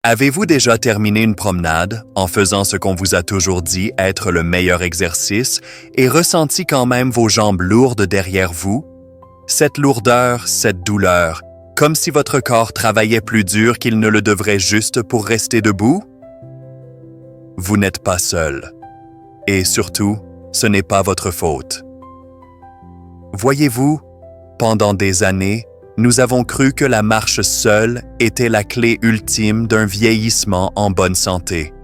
Avez-vous déjà terminé une promenade en faisant ce qu'on vous a toujours dit être le meilleur exercice et ressenti quand même vos jambes lourdes derrière vous? Cette lourdeur, cette douleur, comme si votre corps travaillait plus dur qu'il ne le devrait juste pour rester debout? Vous n'êtes pas seul. Et surtout, ce n'est pas votre faute. Voyez-vous, pendant des années, nous avons cru que la marche seule était la clé ultime d'un vieillissement en bonne santé.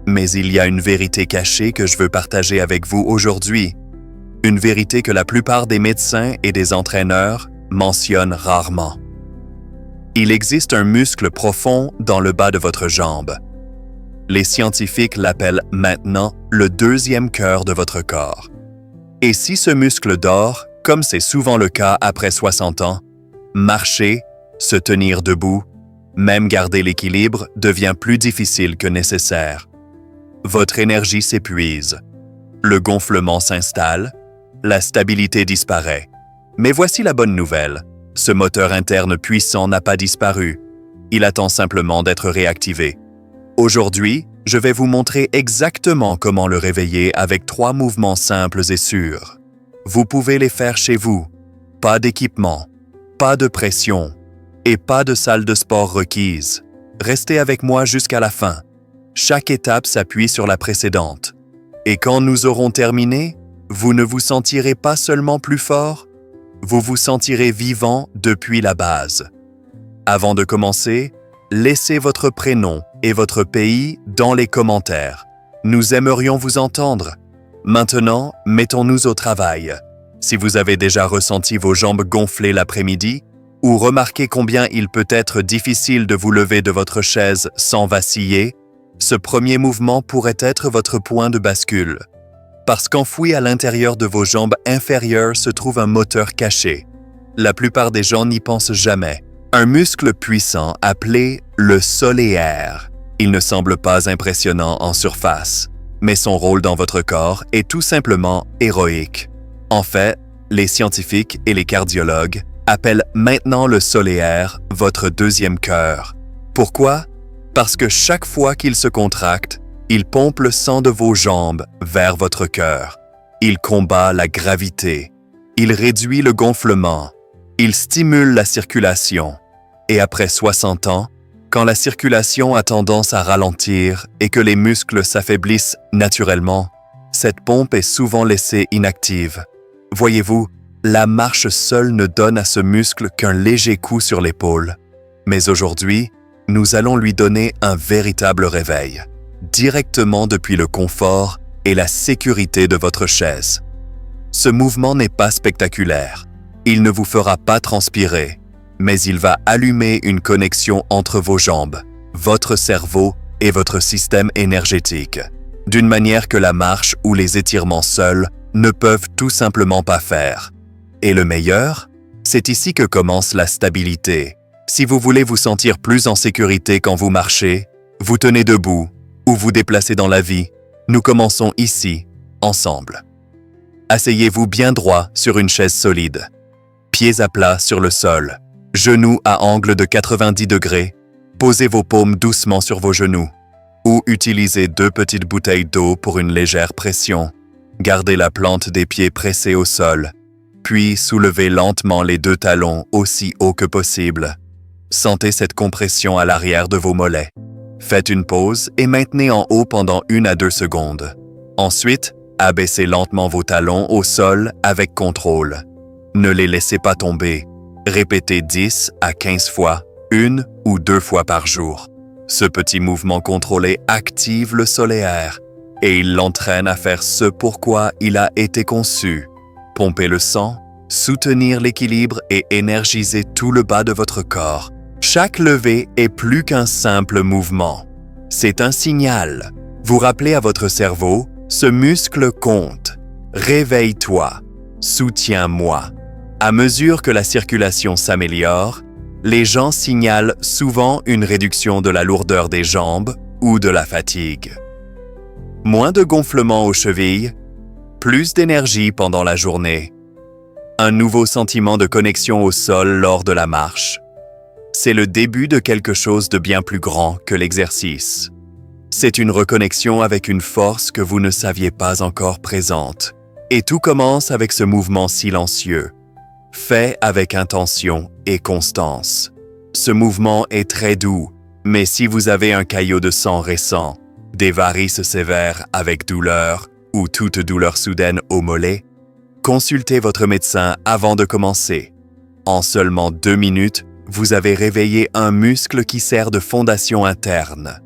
Mais il y a une vérité cachée que je veux partager avec vous aujourd'hui. Une vérité que la plupart des médecins et des entraîneurs mentionnent rarement. Il existe un muscle profond dans le bas de votre jambe. Les scientifiques l'appellent maintenant le deuxième cœur de votre corps. Et si ce muscle dort, comme c'est souvent le cas après 60 ans, marcher, se tenir debout, même garder l'équilibre devient plus difficile que nécessaire. Votre énergie s'épuise, le gonflement s'installe, la stabilité disparaît. Mais voici la bonne nouvelle, ce moteur interne puissant n'a pas disparu, il attend simplement d'être réactivé. Aujourd'hui, je vais vous montrer exactement comment le réveiller avec 3 mouvements simples et sûrs. Vous pouvez les faire chez vous. Pas d'équipement, pas de pression et pas de salle de sport requise. Restez avec moi jusqu'à la fin. Chaque étape s'appuie sur la précédente. Et quand nous aurons terminé, vous ne vous sentirez pas seulement plus fort, vous vous sentirez vivant depuis la base. Avant de commencer, laissez votre prénom et votre pays dans les commentaires. Nous aimerions vous entendre. Maintenant, mettons-nous au travail. Si vous avez déjà ressenti vos jambes gonfler l'après-midi ou remarqué combien il peut être difficile de vous lever de votre chaise sans vaciller, ce premier mouvement pourrait être votre point de bascule. Parce qu'enfoui à l'intérieur de vos jambes inférieures se trouve un moteur caché. La plupart des gens n'y pensent jamais. Un muscle puissant appelé le solaire. Il ne semble pas impressionnant en surface, mais son rôle dans votre corps est tout simplement héroïque. En fait, les scientifiques et les cardiologues appellent maintenant le solaire votre deuxième cœur. Pourquoi? Parce que chaque fois qu'il se contracte, il pompe le sang de vos jambes vers votre cœur. Il combat la gravité. Il réduit le gonflement. Il stimule la circulation. Et après 60 ans, quand la circulation a tendance à ralentir et que les muscles s'affaiblissent naturellement, cette pompe est souvent laissée inactive. Voyez-vous, la marche seule ne donne à ce muscle qu'un léger coup sur l'épaule. Mais aujourd'hui, nous allons lui donner un véritable réveil, directement depuis le confort et la sécurité de votre chaise. Ce mouvement n'est pas spectaculaire. Il ne vous fera pas transpirer, mais il va allumer une connexion entre vos jambes, votre cerveau et votre système énergétique, d'une manière que la marche ou les étirements seuls ne peuvent tout simplement pas faire. Et le meilleur, c'est ici que commence la stabilité. Si vous voulez vous sentir plus en sécurité quand vous marchez, vous tenez debout ou vous déplacez dans la vie, nous commençons ici, ensemble. Asseyez-vous bien droit sur une chaise solide, pieds à plat sur le sol, genoux à angle de 90 degrés, posez vos paumes doucement sur vos genoux ou utilisez 2 petites bouteilles d'eau pour une légère pression. Gardez la plante des pieds pressée au sol, puis soulevez lentement les 2 talons aussi haut que possible. Sentez cette compression à l'arrière de vos mollets. Faites une pause et maintenez en haut pendant 1 à 2 secondes. Ensuite, abaissez lentement vos talons au sol avec contrôle. Ne les laissez pas tomber. Répétez 10 à 15 fois, 1 ou 2 fois par jour. Ce petit mouvement contrôlé active le solaire et il l'entraîne à faire ce pourquoi il a été conçu. Pomper le sang, soutenir l'équilibre et énergiser tout le bas de votre corps. Chaque levée est plus qu'un simple mouvement. C'est un signal. Vous rappelez à votre cerveau, ce muscle compte. Réveille-toi. Soutiens-moi. À mesure que la circulation s'améliore, les gens signalent souvent une réduction de la lourdeur des jambes ou de la fatigue. Moins de gonflement aux chevilles, plus d'énergie pendant la journée. Un nouveau sentiment de connexion au sol lors de la marche. c'est le début de quelque chose de bien plus grand que l'exercice. C'est une reconnexion avec une force que vous ne saviez pas encore présente. Et tout commence avec ce mouvement silencieux, fait avec intention et constance. Ce mouvement est très doux, mais si vous avez un caillot de sang récent, des varices sévères avec douleur ou toute douleur soudaine au mollet, consultez votre médecin avant de commencer. En seulement 2 minutes, vous avez réveillé un muscle qui sert de fondation interne,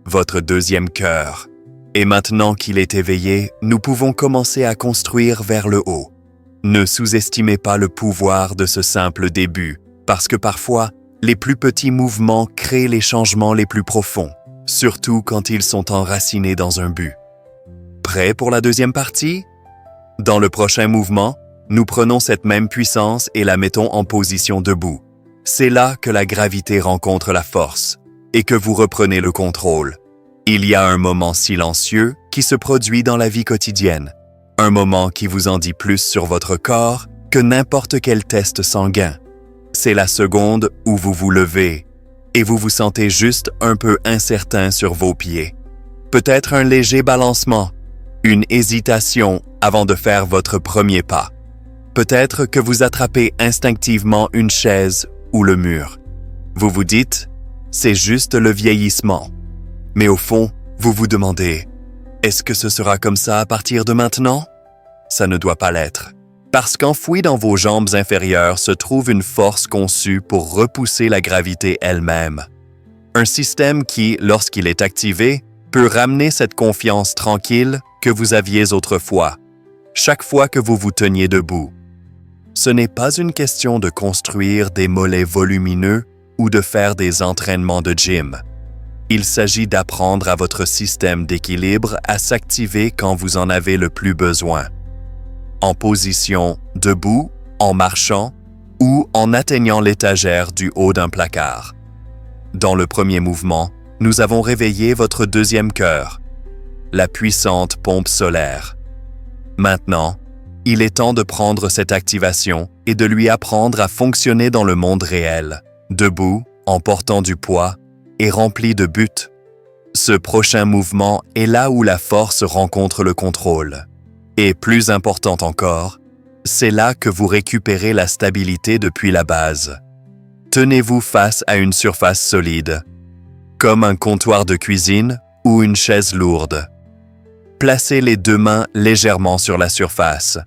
votre deuxième cœur. Et maintenant qu'il est éveillé, nous pouvons commencer à construire vers le haut. Ne sous-estimez pas le pouvoir de ce simple début, parce que parfois, les plus petits mouvements créent les changements les plus profonds, surtout quand ils sont enracinés dans un but. Prêt pour la deuxième partie? Dans le prochain mouvement, nous prenons cette même puissance et la mettons en position debout. C'est là que la gravité rencontre la force et que vous reprenez le contrôle. Il y a un moment silencieux qui se produit dans la vie quotidienne, un moment qui vous en dit plus sur votre corps que n'importe quel test sanguin. C'est la seconde où vous vous levez et vous vous sentez juste un peu incertain sur vos pieds. Peut-être un léger balancement, une hésitation avant de faire votre premier pas. Peut-être que vous attrapez instinctivement une chaise ou le mur. Vous vous dites, c'est juste le vieillissement. Mais au fond, vous vous demandez, est-ce que ce sera comme ça à partir de maintenant? Ça ne doit pas l'être. Parce qu'enfoui dans vos jambes inférieures se trouve une force conçue pour repousser la gravité elle-même. Un système qui, lorsqu'il est activé, peut ramener cette confiance tranquille que vous aviez autrefois, chaque fois que vous vous teniez debout. Ce n'est pas une question de construire des mollets volumineux ou de faire des entraînements de gym. Il s'agit d'apprendre à votre système d'équilibre à s'activer quand vous en avez le plus besoin. En position debout, en marchant ou en atteignant l'étagère du haut d'un placard. Dans le premier mouvement, nous avons réveillé votre deuxième cœur, la puissante pompe solaire. Maintenant, il est temps de prendre cette activation et de lui apprendre à fonctionner dans le monde réel, debout, en portant du poids et rempli de buts. Ce prochain mouvement est là où la force rencontre le contrôle. Et plus important encore, c'est là que vous récupérez la stabilité depuis la base. Tenez-vous face à une surface solide, comme un comptoir de cuisine ou une chaise lourde. Placez les 2 mains légèrement sur la surface,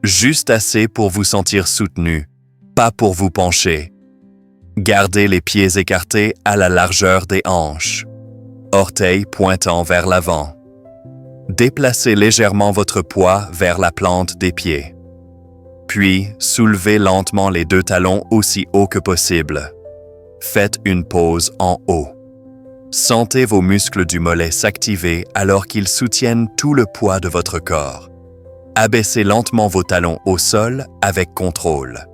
juste assez pour vous sentir soutenu, pas pour vous pencher. Gardez les pieds écartés à la largeur des hanches, orteils pointant vers l'avant. Déplacez légèrement votre poids vers la plante des pieds. Puis, soulevez lentement les 2 talons aussi haut que possible. Faites une pause en haut. Sentez vos muscles du mollet s'activer alors qu'ils soutiennent tout le poids de votre corps. Abaissez lentement vos talons au sol avec contrôle,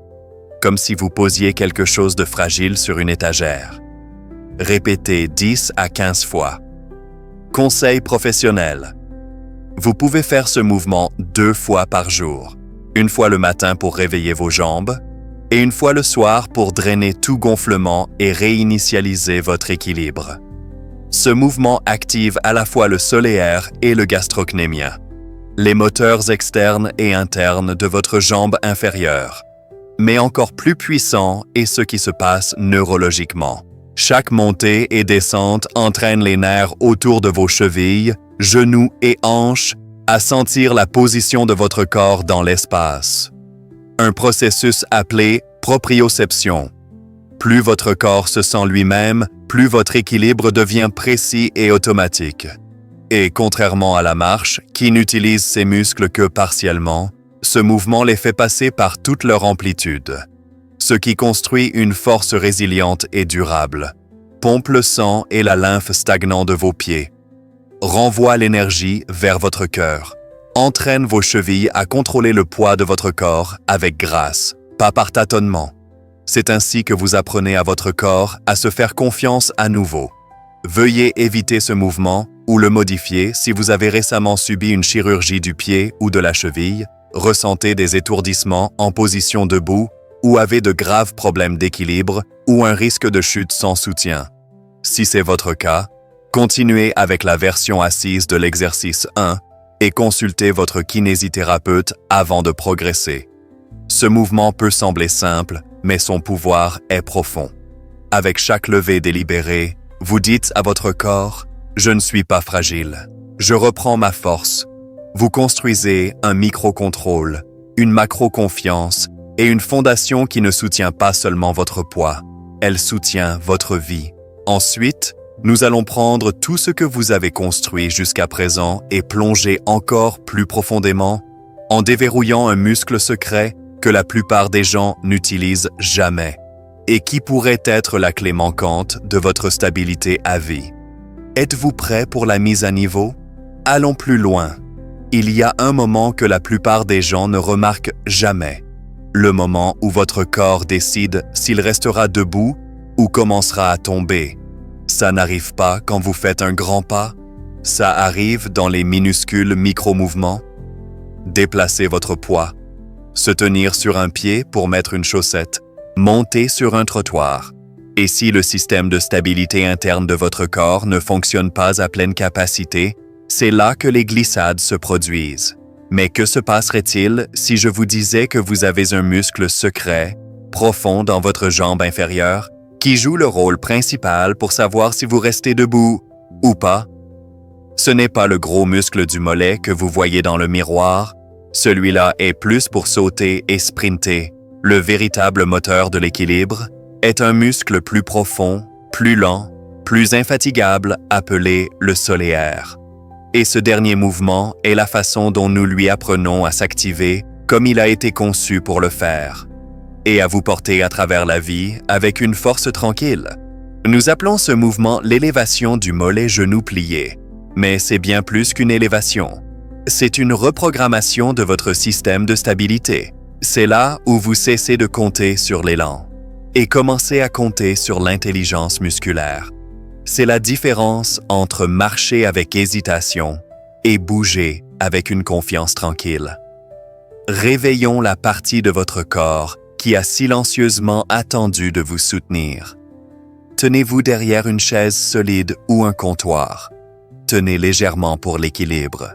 comme si vous posiez quelque chose de fragile sur une étagère. Répétez 10 à 15 fois. Conseil professionnel. Vous pouvez faire ce mouvement 2 fois par jour, une fois le matin pour réveiller vos jambes et une fois le soir pour drainer tout gonflement et réinitialiser votre équilibre. Ce mouvement active à la fois le solaire et le gastrocnémien, les moteurs externes et internes de votre jambe inférieure. Mais encore plus puissant est ce qui se passe neurologiquement. Chaque montée et descente entraîne les nerfs autour de vos chevilles, genoux et hanches à sentir la position de votre corps dans l'espace. Un processus appelé proprioception. Plus votre corps se sent lui-même, plus votre équilibre devient précis et automatique. Et contrairement à la marche, qui n'utilise ses muscles que partiellement, ce mouvement les fait passer par toute leur amplitude, ce qui construit une force résiliente et durable. Pompe le sang et la lymphe stagnant de vos pieds. Renvoie l'énergie vers votre cœur. Entraîne vos chevilles à contrôler le poids de votre corps avec grâce, pas par tâtonnement. C'est ainsi que vous apprenez à votre corps à se faire confiance à nouveau. Veuillez éviter ce mouvement ou le modifier si vous avez récemment subi une chirurgie du pied ou de la cheville, ressentez des étourdissements en position debout ou avez de graves problèmes d'équilibre ou un risque de chute sans soutien. Si c'est votre cas, continuez avec la version assise de l'exercice 1 et consultez votre kinésithérapeute avant de progresser. Ce mouvement peut sembler simple, mais son pouvoir est profond. Avec chaque levée délibérée, vous dites à votre corps « Je ne suis pas fragile, je reprends ma force ». Vous construisez un micro-contrôle, une macro-confiance et une fondation qui ne soutient pas seulement votre poids, elle soutient votre vie. Ensuite, nous allons prendre tout ce que vous avez construit jusqu'à présent et plonger encore plus profondément en déverrouillant un muscle secret que la plupart des gens n'utilisent jamais et qui pourrait être la clé manquante de votre stabilité à vie. Êtes-vous prêt pour la mise à niveau? Allons plus loin. Il y a un moment que la plupart des gens ne remarquent jamais. Le moment où votre corps décide s'il restera debout ou commencera à tomber. Ça n'arrive pas quand vous faites un grand pas, ça arrive dans les minuscules micro-mouvements. Déplacez votre poids, se tenir sur un pied pour mettre une chaussette, monter sur un trottoir. Et si le système de stabilité interne de votre corps ne fonctionne pas à pleine capacité, c'est là que les glissades se produisent. Mais que se passerait-il si je vous disais que vous avez un muscle secret, profond dans votre jambe inférieure, qui joue le rôle principal pour savoir si vous restez debout ou pas? Ce n'est pas le gros muscle du mollet que vous voyez dans le miroir. Celui-là est plus pour sauter et sprinter. Le véritable moteur de l'équilibre est un muscle plus profond, plus lent, plus infatigable, appelé le soléaire. Et ce dernier mouvement est la façon dont nous lui apprenons à s'activer comme il a été conçu pour le faire, et à vous porter à travers la vie avec une force tranquille. Nous appelons ce mouvement l'élévation du mollet genou plié, mais c'est bien plus qu'une élévation. C'est une reprogrammation de votre système de stabilité. C'est là où vous cessez de compter sur l'élan et commencez à compter sur l'intelligence musculaire. C'est la différence entre marcher avec hésitation et bouger avec une confiance tranquille. Réveillons la partie de votre corps qui a silencieusement attendu de vous soutenir. Tenez-vous derrière une chaise solide ou un comptoir. Tenez légèrement pour l'équilibre.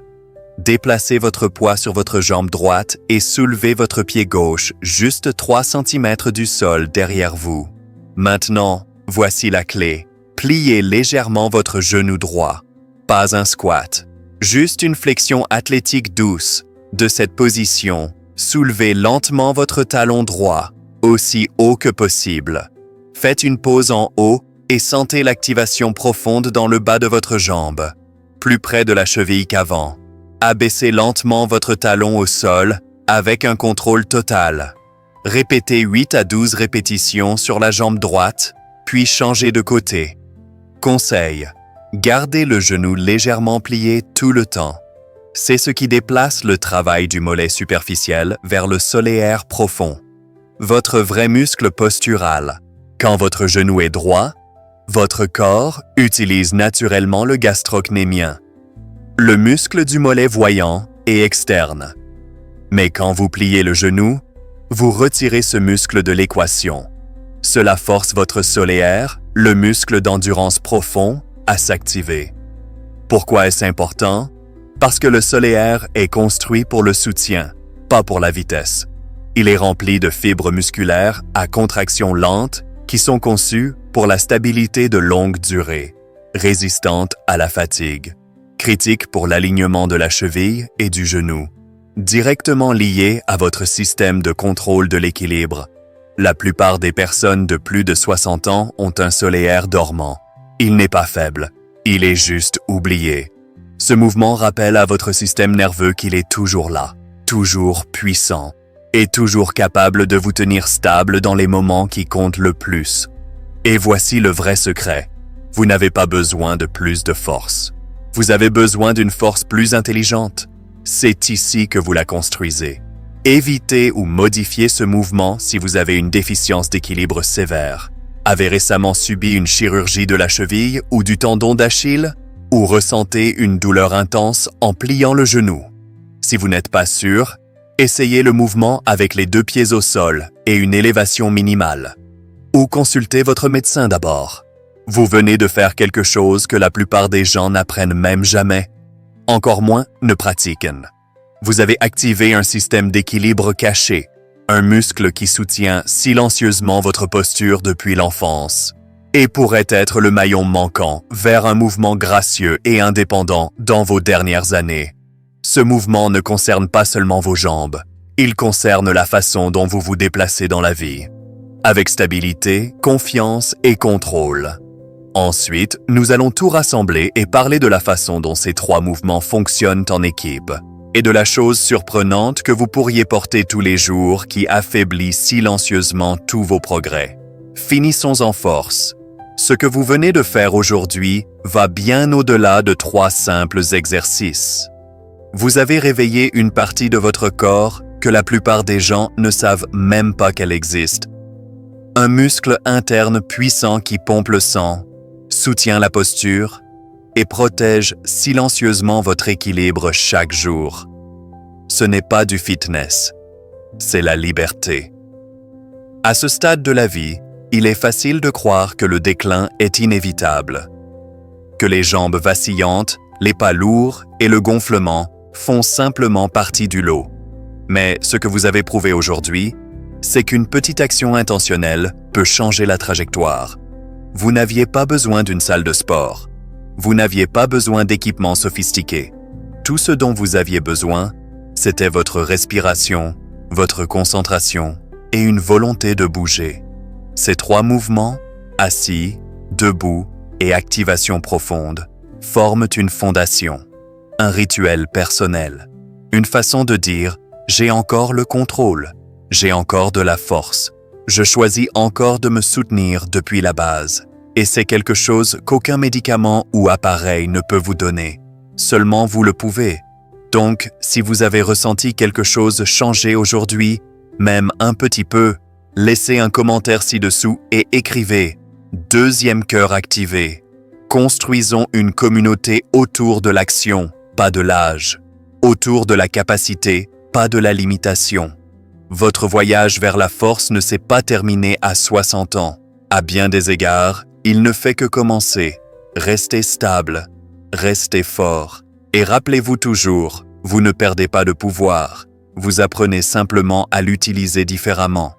Déplacez votre poids sur votre jambe droite et soulevez votre pied gauche juste 3 cm du sol derrière vous. Maintenant, voici la clé. Pliez légèrement votre genou droit. Pas un squat, juste une flexion athlétique douce. De cette position, soulevez lentement votre talon droit, aussi haut que possible. Faites une pause en haut et sentez l'activation profonde dans le bas de votre jambe, plus près de la cheville qu'avant. Abaissez lentement votre talon au sol avec un contrôle total. Répétez 8 à 12 répétitions sur la jambe droite, puis changez de côté. Conseil: gardez le genou légèrement plié tout le temps. C'est ce qui déplace le travail du mollet superficiel vers le soléaire profond. Votre vrai muscle postural. Quand votre genou est droit, votre corps utilise naturellement le gastrocnémien, le muscle du mollet voyant et externe. Mais quand vous pliez le genou, vous retirez ce muscle de l'équation. Cela force votre soléaire, le muscle d'endurance profond, à s'activer. Pourquoi est-ce important? Parce que le soléaire est construit pour le soutien, pas pour la vitesse. Il est rempli de fibres musculaires à contraction lente qui sont conçues pour la stabilité de longue durée, résistantes à la fatigue, critiques pour l'alignement de la cheville et du genou, directement liées à votre système de contrôle de l'équilibre. La plupart des personnes de plus de 60 ans ont un soléaire dormant. Il n'est pas faible, il est juste oublié. Ce mouvement rappelle à votre système nerveux qu'il est toujours là, toujours puissant, et toujours capable de vous tenir stable dans les moments qui comptent le plus. Et voici le vrai secret. Vous n'avez pas besoin de plus de force. Vous avez besoin d'une force plus intelligente. C'est ici que vous la construisez. Évitez ou modifiez ce mouvement si vous avez une déficience d'équilibre sévère, avez récemment subi une chirurgie de la cheville ou du tendon d'Achille, ou ressentez une douleur intense en pliant le genou. Si vous n'êtes pas sûr, Essayez le mouvement avec les 2 pieds au sol et une élévation minimale. Ou consultez votre médecin d'abord. Vous venez de faire quelque chose que la plupart des gens n'apprennent même jamais. Encore moins ne pratiquent. Vous avez activé un système d'équilibre caché, un muscle qui soutient silencieusement votre posture depuis l'enfance, et pourrait être le maillon manquant vers un mouvement gracieux et indépendant dans vos dernières années. Ce mouvement ne concerne pas seulement vos jambes, il concerne la façon dont vous vous déplacez dans la vie, avec stabilité, confiance et contrôle. Ensuite, nous allons tout rassembler et parler de la façon dont ces 3 mouvements fonctionnent en équipe et de la chose surprenante que vous pourriez porter tous les jours qui affaiblit silencieusement tous vos progrès. Finissons en force. Ce que vous venez de faire aujourd'hui va bien au-delà de 3 simples exercices. Vous avez réveillé une partie de votre corps que la plupart des gens ne savent même pas qu'elle existe. Un muscle interne puissant qui pompe le sang, soutient la posture et protège silencieusement votre équilibre chaque jour. Ce n'est pas du fitness, c'est la liberté. À ce stade de la vie, il est facile de croire que le déclin est inévitable, que les jambes vacillantes, les pas lourds et le gonflement font simplement partie du lot. Mais ce que vous avez prouvé aujourd'hui, c'est qu'une petite action intentionnelle peut changer la trajectoire. Vous n'aviez pas besoin d'une salle de sport. Vous n'aviez pas besoin d'équipements sophistiqués. Tout ce dont vous aviez besoin, c'était votre respiration, votre concentration et une volonté de bouger. Ces 3 mouvements, assis, debout et activation profonde, forment une fondation, un rituel personnel, une façon de dire « j'ai encore le contrôle, j'ai encore de la force ». Je choisis encore de me soutenir depuis la base. Et c'est quelque chose qu'aucun médicament ou appareil ne peut vous donner. Seulement vous le pouvez. Donc, si vous avez ressenti quelque chose changer aujourd'hui, même un petit peu, laissez un commentaire ci-dessous et écrivez « 2e cœur activé ». Construisons une communauté autour de l'action, pas de l'âge. Autour de la capacité, pas de la limitation. Votre voyage vers la force ne s'est pas terminé à 60 ans. À bien des égards, il ne fait que commencer. Restez stable, restez fort. Et rappelez-vous toujours, vous ne perdez pas de pouvoir. Vous apprenez simplement à l'utiliser différemment.